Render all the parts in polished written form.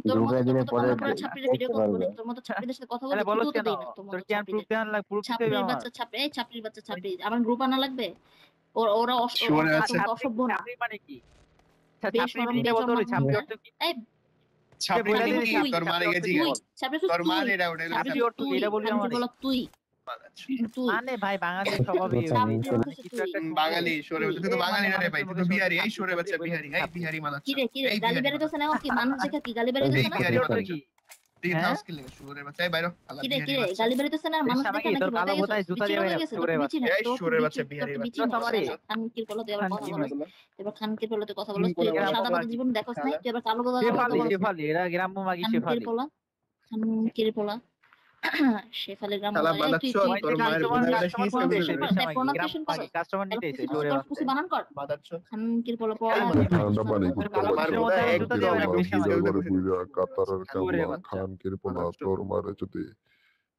তোর মতো ঢুকাই তোর দিলে মতো পরে কমলা ছাপড়ির ভিডিও দেখতে করবো পারবে। না, তোর মতো ছাপড়িদের সাথে কথা তাহলে বলতে বলো থুতুতে কেন? দেই না, তোর তোর মতো কি প্রুফ ছাপড়িদের। দেন প্রুফ দিতে হবে ছাপড়ির আমার? বাচ্চা ছাপড়ি, এই ছাপড়ির বাচ্চা ছাপড়ি, আমার গ্রুপ আনা লাগবে? ওরা শুয়োরের বাচ্চা। অসভ্য ছাপড়ি অসভ্য না, ছাপড়ি মানে কি? আচ্ছা ছাপড়ি বেশরম মিনিংটা বলতে পারবি? বেজন্মা ছাপড়ি না। অর্থ কি? এই ছাপড়ি বইলা মানে দিলি কি? তুই তোর মারে গেছি তুই বল। ছাপড়ি তোর তুই, মান এটা ওটা ছাপড়ি অর্থ কি? তুই এটা বলবি খানকির আমারে। বলা তুই, তুই মানে ভাই বাঙালির স্বভাবই কথা এরকম। নেই, ছাপড়ি চল। মানে হচ্ছে কিছু তুই। একটা বাঙালি শুয়োরের বাচ্চা, তুই তো এই বাঙালি মানে না রে ভাই, তুই তো মানুষের মুখে বিহারি। এই ছাপড়ি শুয়োরের ছাপড়ি বাচ্চা বলে বিহারি, এই ছাপড়ি। বিহারি মানাচ্ছ। কিরে কিরে এই গালি বিহারি বেরিতেছে না এখন, কি মানুষ দেখে কি গালি এই বেরিতেছে না? ছাপড়ি অর্থ বিহারি কি? তুই হ্যাঁ থাউস কিলিং শুয়োরের বাচ্চা, এই বাইরো আল্লাহ কিরে বিহারি কিরে বাচ্চা। গালি বেরিতেছে না? মানুষ দেখে আমাকে নাকি তোর ভয় কালো পেয়ে বোতায় গেছিস? জুতা বিচি দিয়ে হয়ে বাইরে গেছে, তোর শুয়োরের কি বিচি বাচ্চা। নাই? এই তোর কি শুয়োরের বিচি, বাচ্চা তোর বিহারি কি বিচি বাচ্চা। নাই? আমারে খানকির বলো, তুই আবার কথা কি বলস, বলে? তুই এবার খানকির বলো তুই কথা বলস, তুই এবার গ্রাম্য সাদা বাতি মাগি জীবন দেখোস নাই, শালা তুই এবার কালো বোঝা কথা শেফালি বলস না। শেফালি এরা গ্রাম্য মাগি খানকির শেফালি। পোলা, খানকির পোলা, শেফালি গ্রাম শালা বাজারে। এই তুই বাদাচ্ছ, তুই তোর তুই মায়ের তুই বোধহয় বেটা কাস্টমার শিস কোনটা কবির এসে রে। বেশি মাগি প্রনাউন্সিয়েশন গ্রাম্য মাগি করস, কাস্টমার নিতে এসে শুয়োরের তোর বাচ্চা। পুসি বানান কর। বাদাচ্ছ খানকির পোলা পড়া এই আর মানে তুই ঠান্ডা পানি তোর কুত্তা কালো আমার মানুষের বোঝা মধ্যে বোধহয় আমি এক জুতা খানকির দিয়ে দিন বাইরে পোলা তোর বেশি শিস বুড়া মাগি। কবির ঘরে বসে বুড়া কাতারের শুয়োরের কামলা বাচ্চা। খানকির পোলা বাদাচ্ছ তোর মারে যদি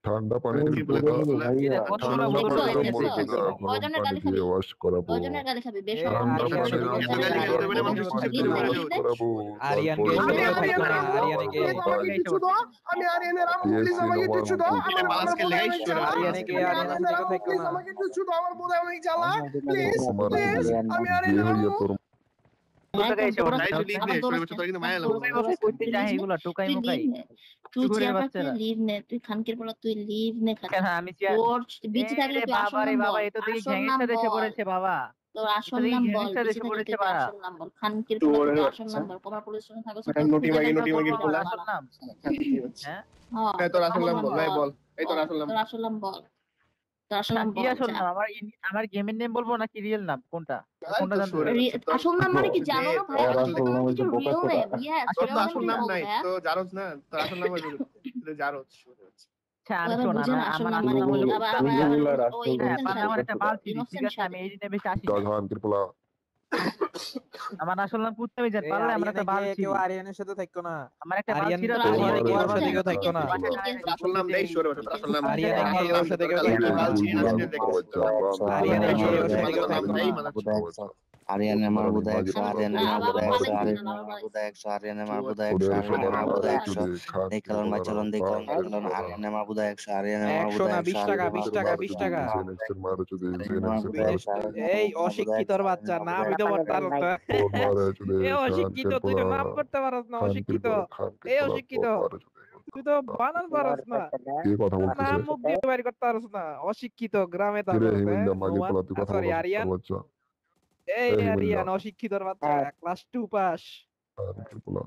ঠান্ডা ওই পানির কি বলে বুড়ো কথা বুড়ো বলে এটা ভাইয়া, কতগুলো ঠান্ডা বড় দেখছো পানি বড় এই তো নিয়ে দেখছো মরবে এসে না, মাগি। গরম কয়জনের পানি গালি দিয়ে খাবি, ওয়াশ করাবো। কয়জনের গালি খাবি? এই ঠান্ডা বেশরম আরিয়ান পানি এত বেজন্মা। গালি ঠান্ডা খেলে তোর বেটা গরম মানুষ পানি শিক্ষিত দিয়ে হয়ে ওয়াশ যাবে। করাবো। আরিয়ানকে তারপরে এসে আমি কেউ ঠান্ডা থাকতো আরিয়ানের না, পানি আম্মু, দিয়ে আরিয়ানকে প্লিজ আমাকে গরম কিছু দাও। আমি আরিয়ানের আম্মু, প্লিজ টিএসসি আমাকে নাম্বার কিছু দাও। আমার ওয়ান আমার টু বোধহয় অনেক জ্বালা। আরিয়ানকে আমি আরিয়ানের আরিয়ানের সাথে কেউ আম্মু, থাকতো প্লিজ না। আমাকে কিছু দাও। আমার বোধহয় অনেক জ্বালা। প্লিজ তোমার যদি প্লিজ, আমি বিয়ে আরিয়ানের হইয়া আম্মু। তোর কোথা থেকে এসে দৌড়াস বসে ভাই কেন? তুই লিভ হচ্ছে? নে, আবার শুয়োরের দৌড়াস বাচ্চা কেন? তোর কিন্তু মায়া আবার লাগবো। কোথায় বসে কইতে তুই চায় লিভ নে, এগুলা টোকাই তুই মুকাই লিভ নে, তুই চুগুরের চেয়ার পাখি বাচ্চারা। লিভ নে, তুই খানকির পোলা তুই লিভ নে খালি। কেন আমি চেয়ার তোর বিচি এই থাকলে রে তুই বাবা আসল রে নাম বাবা বল, এ তো দেখি আসল নাম গ্যাংস্টার দেশে বল, পড়েছে বাবা। তোর এ তো আসল দেখি নাম বল, গ্যাংস্টার বিচি দেশে থাকলে পড়েছে তুই বাড়া। আসল নাম বল, খানকির পোলা তুই শুয়োরের আসল বাচ্চা, নাম বল। কমার পুলিশ স্টেশন থাকো, মানে তোর নটি খুঁজে মাগি দেখবো নটি তোর মাগির তোর পোলা। মালা। আসল নাম? খানকি বাচ্চা। হ্যাঁ হ্যাঁ হ্যাঁ তোর তোর আসল আসল নাম নাম বল, ভাই বল, বল। এই তোর আসল নাম। তোর আসল নাম বল, তোর আসল নাম কি বল আসল যা। নাম? আমার গেমের নেম বলবো নাকি রিয়েল নাম কোনটা? এই কোনটা তোর জানতে শুয়োরের চাও? বাচ্চা, তোর আসল নাম মানে কি দে জানো না ভাই? তোর ওর আসল আসল আসল নাম নাম হচ্ছে হচ্ছে বোকা রিয়েল চোদা। নেম। ইয়েস, তোর তো রিয়েল নেম আসল তুই নাম বল নাই, ভাইয়া। তো জারজ না, তোর আসল নাম হচ্ছে জারজ শুয়োরের বাচ্চা। আচ্ছা ও আমি এবার শোন বুঝে না আসল আমার নাম আসল মানে নাম কি। হলো আবার আবার আবার এগুলার ও আসল নাম হ্যাঁ ইনোসেন্ট হচ্ছে পান্তা শালি, আমার বোকা একটা চোদা। বালতি ঠিক ইনোসেন্ট আছে শালি। আমি এই দিনে বেশি আসি না। খানকির পোলা আমার আসল নাম কুত্তামি জান এই পারলে আমরা একটা আরিয়ানকে বালছি। কেউ আরিয়ানের সাথে থাকতো না। আমার একটা আরিয়ান বালছিরা তোর তো আসল ওই নাম ঘরে কি কেউ ওর ওর বলতো সাথে বাসায় জানিস? কেউ তুই থাকতো কে না। তুই কে কে তোর আসল নাম দেই শুয়োরের বাচ্চা, তোর আসল নাম তুই তোর আরিয়ানকে আসল ওর নাম সাথে তোর কেউ কাছে থাকতো কি না। বাল ছিঁড়ে না ছিঁড়ে বুড়া দেখছিস? বাচ্চা বান্দর আরিয়ানের এই কে শুয়োরের ওর বাচ্চা সাথে কেউ মাদার নাম থাকতো না। দেই আমার মাদার। বোধ একশো, তোর আরিয়ানের মার মারে বোধ মাগি একশো, পোলা আরিয়ানের তোর মার আবার বোধ মারে আবার একশো, মারে বাড়াইছিস চুদে না, আবার আরিয়ানের মার বোধ বাড়াইছিস। একশো, আরিয়ানের মার শুয়োর বোধ একশো, ওদের আরিয়ানের সবার মার বোধ মারে একশো। চুদে খানকির দেখলাম ভাই পোলা চলন দেখলাম বাঙ্গারি চলন, পোলা আরিয়ানের মার বোধ একশো, আরিয়ানের মার 100 বোধ না, একশো, 20 টাকা, আরিয়ানের মার 20 বোধ টাকা, মারে 20 একশো, যদি টাকা। আরিয়ানের মার বোধ জেনেক্সের একশো, মারে যদি আরিয়ানের মার জেনেক্সের বোধ মারে একশো, আরিয়ানের মার এই বোধ অশিক্ষিতর একশো, বাচ্চা, আরিয়ানের মার বোধ নামই তো একশো। পড়তে পারস না। তোর মারে চুদে এ অশিক্ষিত, খানকির তুই পোলা তো নাম পড়তে পারস না, অশিক্ষিত। খানকির এই পোলা অশিক্ষিত, তোর মারে চুদে তুই তো বানান পারস না। কে কথা বলতেছে? নাম মুখ দিয়ে বাইর করতে পারস না, অশিক্ষিত গ্রামে কিরে থাকস। হিমিন্দা মাগি নোমান, পোলা তুই কথা সরি বলছিস তোর আরিয়ান। বাচ্চা? এই এই হিমিন্দা আরিয়ান অশিক্ষিতর বাচ্চা, ক্লাস 2 পাস। খানকির পোলা